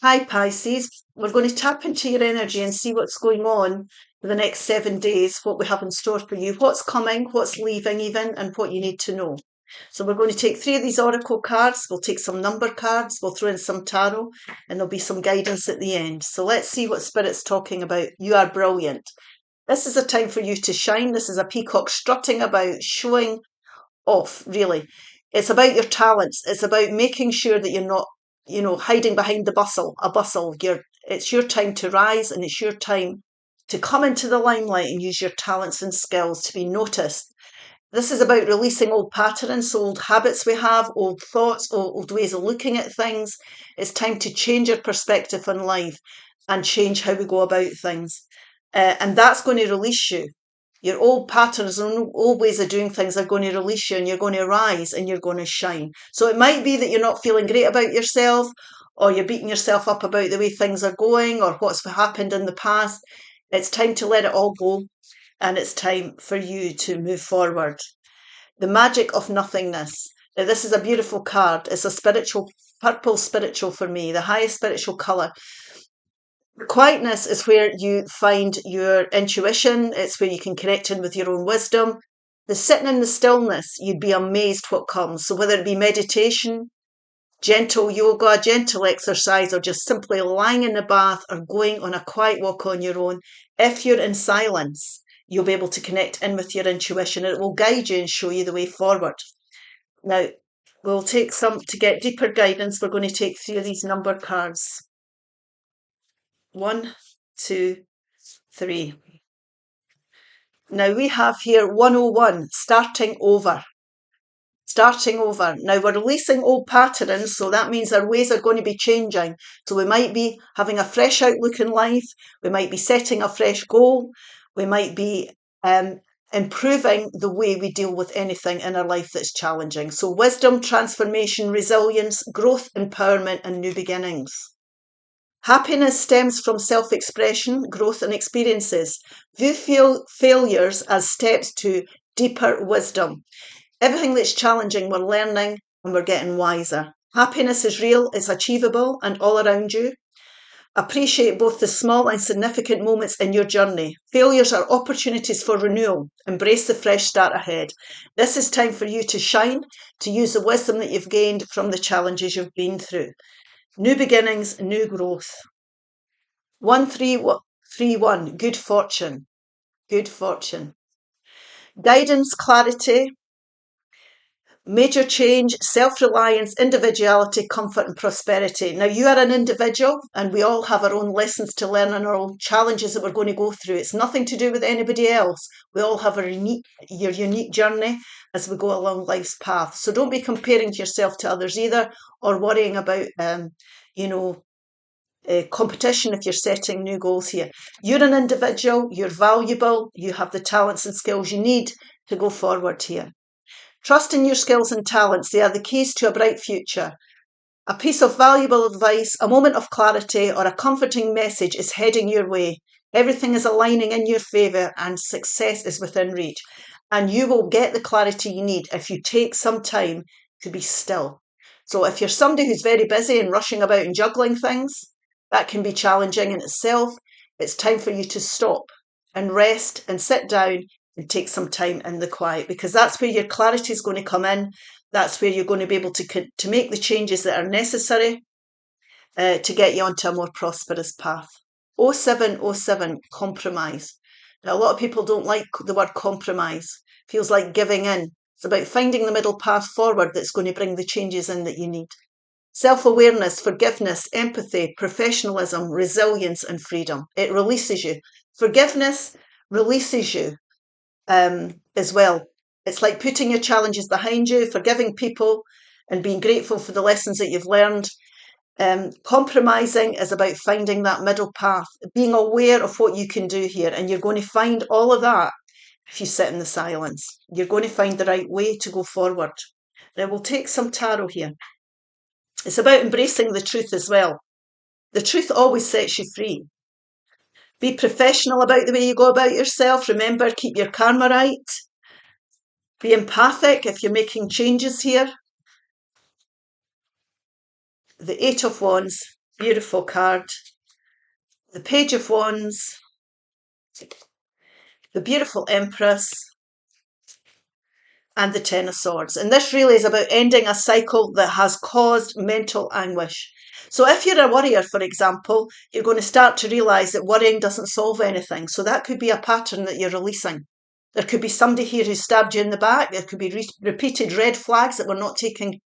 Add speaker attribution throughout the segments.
Speaker 1: Hi Pisces, we're going to tap into your energy and see what's going on for the next 7 days, what we have in store for you, what's coming, what's leaving even, and what you need to know. So we're going to take 3 of these oracle cards, we'll take some number cards, we'll throw in some tarot, and there'll be some guidance at the end. So let's see what Spirit's talking about. You are brilliant. This is a time for you to shine. This is a peacock strutting about, showing off, really. It's about your talents. It's about making sure that you're not, hiding behind a bustle. It's your time to rise, and it's your time to come into the limelight and use your talents and skills to be noticed. This is about releasing old patterns, old habits we have, old thoughts, old ways of looking at things. It's time to change your perspective on life and change how we go about things. And that's going to release you. Your old patterns and old ways of doing things are going to release you, and you're going to rise and you're going to shine. So it might be that you're not feeling great about yourself, or you're beating yourself up about the way things are going or what's happened in the past. It's time to let it all go, and it's time for you to move forward. The magic of nothingness. Now, this is a beautiful card. It's a spiritual, purple spiritual for me, the highest spiritual colour. Quietness is where you find your intuition. It's where you can connect in with your own wisdom. The sitting in the stillness, you'd be amazed what comes. So whether it be meditation, gentle yoga, gentle exercise, or just simply lying in the bath or going on a quiet walk on your own, if you're in silence, you'll be able to connect in with your intuition. It will guide you and show you the way forward. Now, we'll take to get deeper guidance. We're going to take 3 of these number cards. 1, 2, 3. Now we have here 101, starting over. Starting over. Now we're releasing old patterns, so that means our ways are going to be changing. So we might be having a fresh outlook in life. We might be setting a fresh goal. We might be improving the way we deal with anything in our life that's challenging. So wisdom, transformation, resilience, growth, empowerment, and new beginnings. Happiness stems from self-expression, growth, and experiences. View failures as steps to deeper wisdom. Everything that's challenging, we're learning and we're getting wiser. Happiness is real, it's achievable, and all around you. Appreciate both the small and significant moments in your journey. Failures are opportunities for renewal. Embrace the fresh start ahead. This is time for you to shine, to use the wisdom that you've gained from the challenges you've been through. New beginnings, new growth. 1331, good fortune. Good fortune. Guidance, clarity, major change, self-reliance, individuality, comfort, and prosperity. Now, you are an individual, and we all have our own lessons to learn and our own challenges that we're going to go through. It's nothing to do with anybody else. We all have your unique journey as we go along life's path. So don't be comparing yourself to others either, or worrying about, competition if you're setting new goals here. You're an individual, you're valuable, you have the talents and skills you need to go forward here. Trust in your skills and talents. They are the keys to a bright future. A piece of valuable advice, a moment of clarity, or a comforting message is heading your way. Everything is aligning in your favour and success is within reach. And you will get the clarity you need if you take some time to be still. So if you're somebody who's very busy and rushing about and juggling things, that can be challenging in itself. It's time for you to stop and rest and sit down and take some time in the quiet, because that's where your clarity is going to come in. That's where you're going to be able to make the changes that are necessary to get you onto a more prosperous path. 0707, compromise. Now, a lot of people don't like the word compromise. Feels like giving in. It's about finding the middle path forward that's going to bring the changes in that you need. Self-awareness, forgiveness, empathy, professionalism, resilience, and freedom. It releases you. Forgiveness releases you as well. It's like putting your challenges behind you, forgiving people, and being grateful for the lessons that you've learned. Compromising is about finding that middle path, being aware of what you can do here, and you're going to find all of that if you sit in the silence. You're going to find the right way to go forward. Now we'll take some tarot here. It's about embracing the truth as well. The truth always sets you free. Be professional about the way you go about yourself. Remember, keep your karma right. Be empathic if you're making changes here. The 8 of Wands, Beautiful card. The Page of Wands, the beautiful Empress, and the Ten of Swords. And this really is about ending a cycle that has caused mental anguish. So if you're a worrier, for example, you're going to start to realise that worrying doesn't solve anything. So that could be a pattern that you're releasing. There could be somebody here who stabbed you in the back. There could be repeated red flags that we're not taking,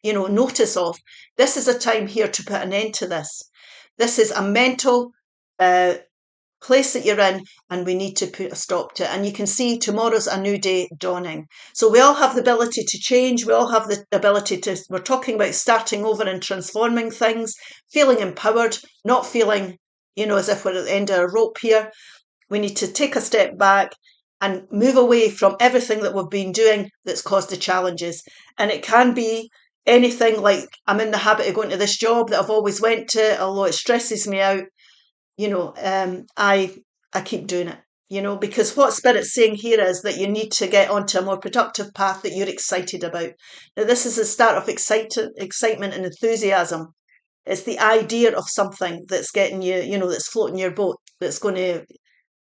Speaker 1: notice of. This is a time here to put an end to this. This is a mental place that you're in, and we need to put a stop to it. And you can see tomorrow's a new day dawning. So we all have the ability to change. We all have the ability to, we're talking about starting over and transforming things, feeling empowered, not feeling, as if we're at the end of a rope here. We need to take a step back and move away from everything that we've been doing that's caused the challenges. And it can be anything like, I'm in the habit of going to this job that I've always went to, although it stresses me out. I keep doing it, because what Spirit's saying here is that you need to get onto a more productive path that you're excited about. Now, this is the start of excitement and enthusiasm. It's the idea of something that's getting you, that's floating your boat, that's going to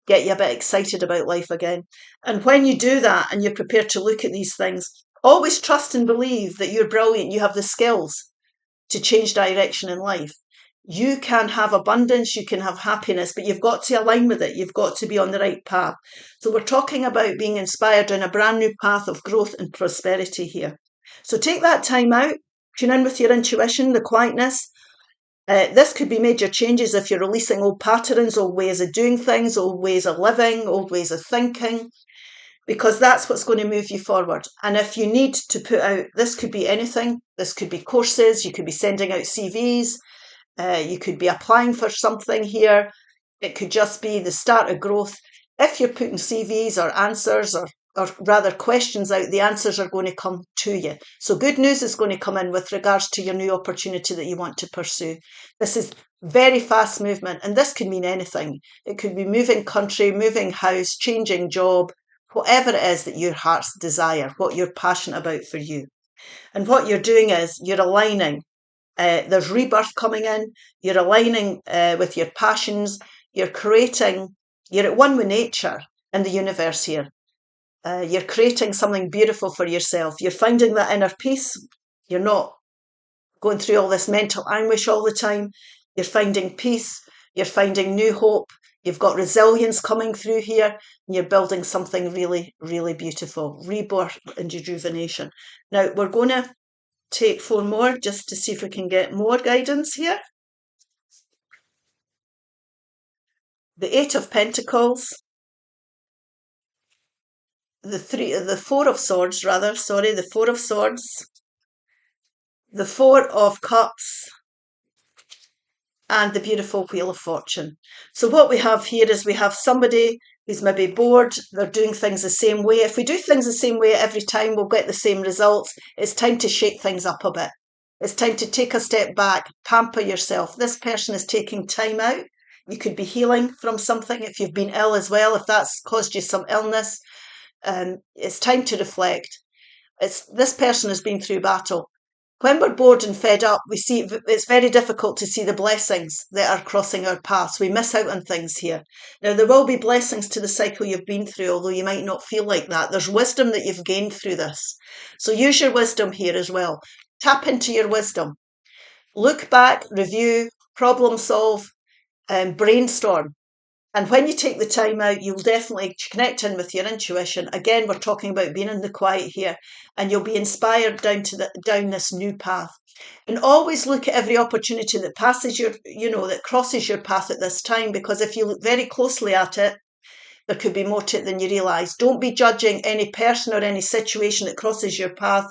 Speaker 1: get you a bit excited about life again. And when you do that and you're prepared to look at these things, always trust and believe that you're brilliant. You have the skills to change direction in life. You can have abundance, you can have happiness, but you've got to align with it. You've got to be on the right path. So we're talking about being inspired in a brand new path of growth and prosperity here. So take that time out, tune in with your intuition, the quietness. This could be major changes if you're releasing old patterns, old ways of doing things, old ways of living, old ways of thinking, because that's what's going to move you forward. And if you need to put out, this could be anything. This could be courses, you could be sending out CVs, you could be applying for something here. It could just be the start of growth. If you're putting CVs or answers or rather questions out, the answers are going to come to you. So good news is going to come in with regards to your new opportunity that you want to pursue. This is very fast movement, and this could mean anything. It could be moving country, moving house, changing job, whatever it is that your heart's desire, what you're passionate about for you. And what you're doing is you're aligning. There's rebirth coming in. You're aligning with your passions. You're at one with nature and the universe here. You're creating something beautiful for yourself. You're finding that inner peace. You're not going through all this mental anguish all the time. You're finding peace. You're finding new hope. You've got resilience coming through here. And you're building something really, really beautiful. Rebirth and rejuvenation. Now, we're going to take 4 more just to see if we can get more guidance here. The 8 of Pentacles. The 4 of Swords, the 4 of Swords. The 4 of Cups. And the beautiful Wheel of Fortune. So what we have here is we have somebody who's maybe bored. They're doing things the same way. If we do things the same way every time, we'll get the same results. It's time to shake things up a bit. It's time to take a step back, pamper yourself. This person is taking time out. You could be healing from something if you've been ill as well, if that's caused you some illness. It's time to reflect. This person has been through battle. When we're bored and fed up, we see it's very difficult to see the blessings that are crossing our paths. We miss out on things here. Now, there will be blessings to the cycle you've been through, although you might not feel like that. There's wisdom that you've gained through this. So use your wisdom here as well. Tap into your wisdom. Look back, review, problem solve, and brainstorm. And when you take the time out, you'll definitely connect in with your intuition. Again, we're talking about being in the quiet here, and you'll be inspired down this new path. And always look at every opportunity that passes that crosses your path at this time, because if you look very closely at it, there could be more to it than you realise. Don't be judging any person or any situation that crosses your path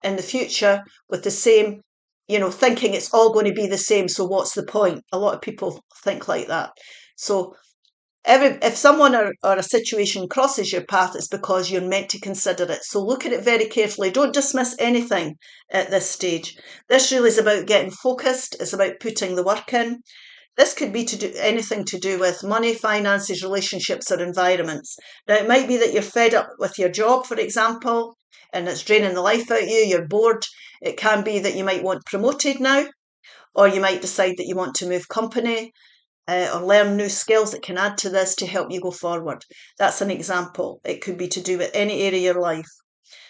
Speaker 1: in the future with the same, thinking it's all going to be the same. So what's the point? A lot of people think like that. So if someone or a situation crosses your path, it's because you're meant to consider it. So look at it very carefully. Don't dismiss anything at this stage. This really is about getting focused. It's about putting the work in. This could be anything to do with money, finances, relationships, or environments. Now, it might be that you're fed up with your job, for example, and it's draining the life out of you. You're bored. It can be that you might want promoted now, or you might decide that you want to move company or learn new skills that can add to this to help you go forward. That's an example. It could be to do with any area of your life.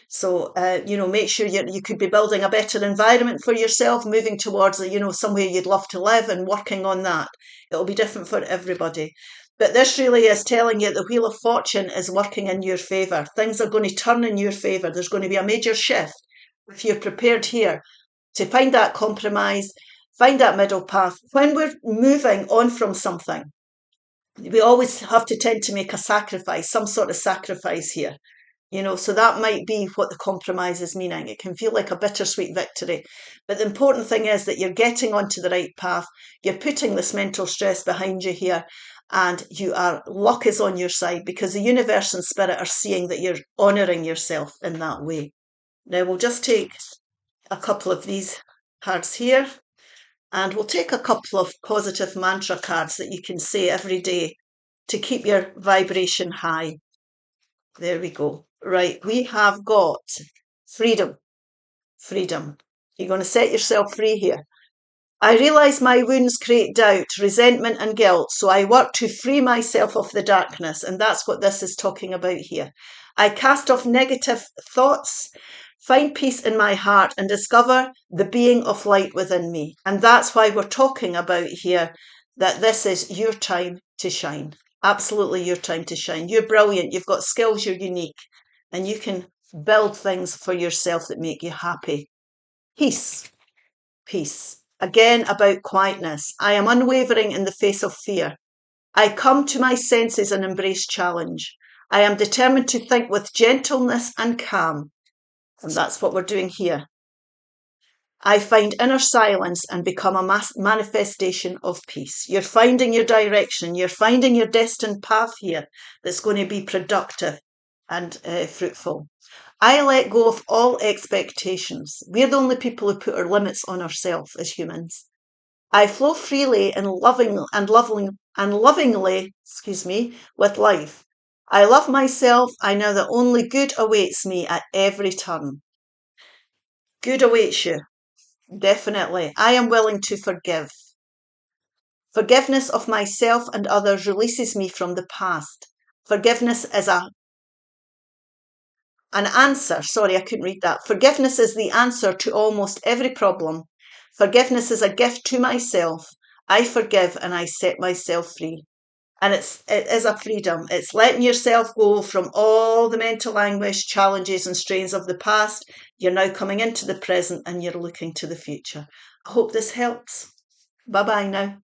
Speaker 1: So, make sure you could be building a better environment for yourself, moving towards, somewhere you'd love to live and working on that. It'll be different for everybody. But this really is telling you the Wheel of Fortune is working in your favour. Things are going to turn in your favour. There's going to be a major shift. If you're prepared here to find that compromise, find that middle path. When we're moving on from something, we always have to tend to make a sacrifice, some sort of sacrifice here. So that might be what the compromise is meaning. It can feel like a bittersweet victory. But the important thing is that you're getting onto the right path. You're putting this mental stress behind you here, and luck is on your side because the universe and spirit are seeing that you're honouring yourself in that way. Now we'll just take a couple of these cards here, and we'll take a couple of positive mantra cards that you can say every day to keep your vibration high. There we go. Right, we have got freedom. Freedom. You're going to set yourself free here. I realise my wounds create doubt, resentment and guilt, so I work to free myself of the darkness, and that's what this is talking about here. I cast off negative thoughts, find peace in my heart and discover the being of light within me. And that's why we're talking about here that this is your time to shine. Absolutely your time to shine. You're brilliant. You've got skills. You're unique. And you can build things for yourself that make you happy. Peace. Peace. Again, about quietness. I am unwavering in the face of fear. I come to my senses and embrace challenge. I am determined to think with gentleness and calm. And that's what we're doing here. I find inner silence and become a manifestation of peace. You're finding your direction. You're finding your destined path here that's going to be productive and fruitful. I let go of all expectations. We're the only people who put our limits on ourselves as humans. I flow freely and lovingly, with life. I love myself. I know that only good awaits me at every turn. Good awaits you. Definitely. I am willing to forgive. Forgiveness of myself and others releases me from the past. Forgiveness is an answer. Sorry, I couldn't read that. Forgiveness is the answer to almost every problem. Forgiveness is a gift to myself. I forgive and I set myself free. And it is a freedom. It's letting yourself go from all the mental anguish, challenges and strains of the past. You're now coming into the present and you're looking to the future. I hope this helps. Bye-bye now.